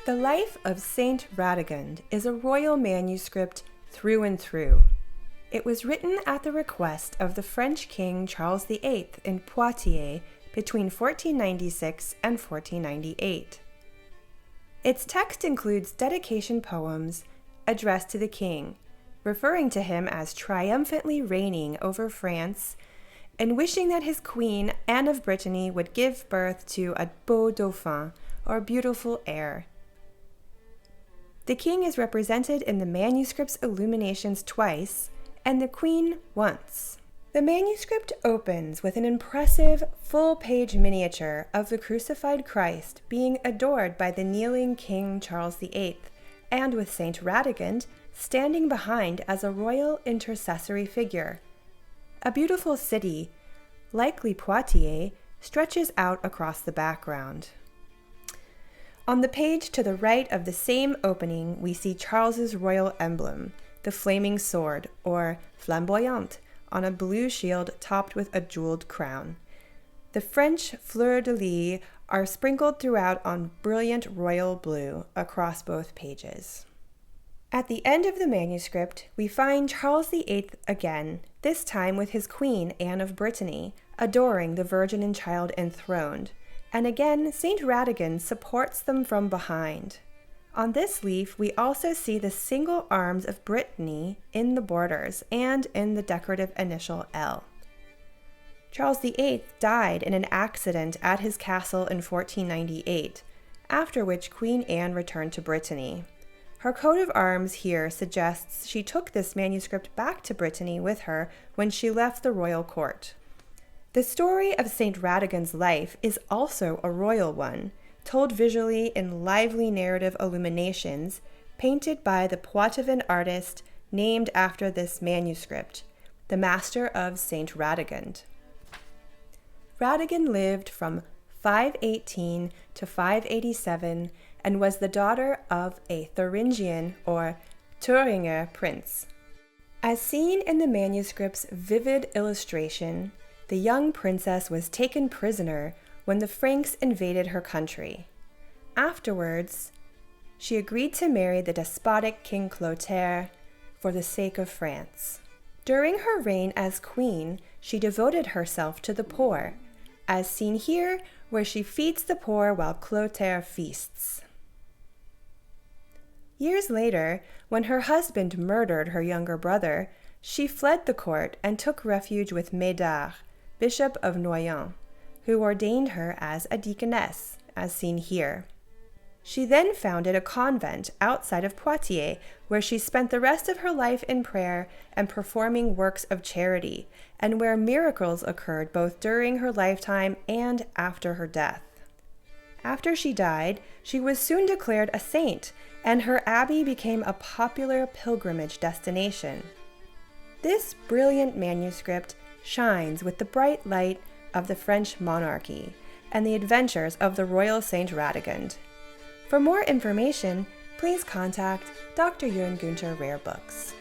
The Life of Saint Radegund is a royal manuscript through and through. It was written at the request of the French King Charles VIII in Poitiers between 1496 and 1498. Its text includes dedication poems addressed to the king, referring to him as triumphantly reigning over France and wishing that his queen, Anne of Brittany, would give birth to a beau dauphin, or beautiful heir. The king is represented in the manuscript's illuminations twice, and the queen once. The manuscript opens with an impressive full-page miniature of the crucified Christ being adored by the kneeling King Charles VIII, and with Saint Radegund standing behind as a royal intercessory figure. A beautiful city, likely Poitiers, stretches out across the background. On the page to the right of the same opening, we see Charles's royal emblem, the flaming sword, or flamboyant, on a blue shield topped with a jeweled crown. The French fleurs-de-lis are sprinkled throughout on brilliant royal blue across both pages. At the end of the manuscript, we find Charles VIII again, this time with his queen, Anne of Brittany, adoring the Virgin and Child enthroned, and again Saint Radegund supports them from behind. On this leaf, we also see the single arms of Brittany in the borders and in the decorative initial L. Charles VIII died in an accident at his castle in 1498, after which Queen Anne returned to Brittany. Her coat of arms here suggests she took this manuscript back to Brittany with her when she left the royal court. The story of Saint Radegund's life is also a royal one, told visually in lively narrative illuminations painted by the Poitevin artist named after this manuscript, the Master of Saint Radegund. Radegund lived from 518 to 587 and was the daughter of a Thuringian or Thüringer prince. As seen in the manuscript's vivid illustration, the young princess was taken prisoner when the Franks invaded her country. Afterwards, she agreed to marry the despotic King Clotaire for the sake of France. During her reign as queen, she devoted herself to the poor, as seen here, where she feeds the poor while Clotaire feasts. Years later, when her husband murdered her younger brother, she fled the court and took refuge with Médard, Bishop of Noyon, who ordained her as a deaconess, as seen here. She then founded a convent outside of Poitiers, where she spent the rest of her life in prayer and performing works of charity, and where miracles occurred both during her lifetime and after her death. After she died, she was soon declared a saint, and her abbey became a popular pilgrimage destination. This brilliant manuscript shines with the bright light of the French monarchy and the adventures of the royal Saint Radegund. For more information, please contact Dr. Jürgen Günther Rare Books.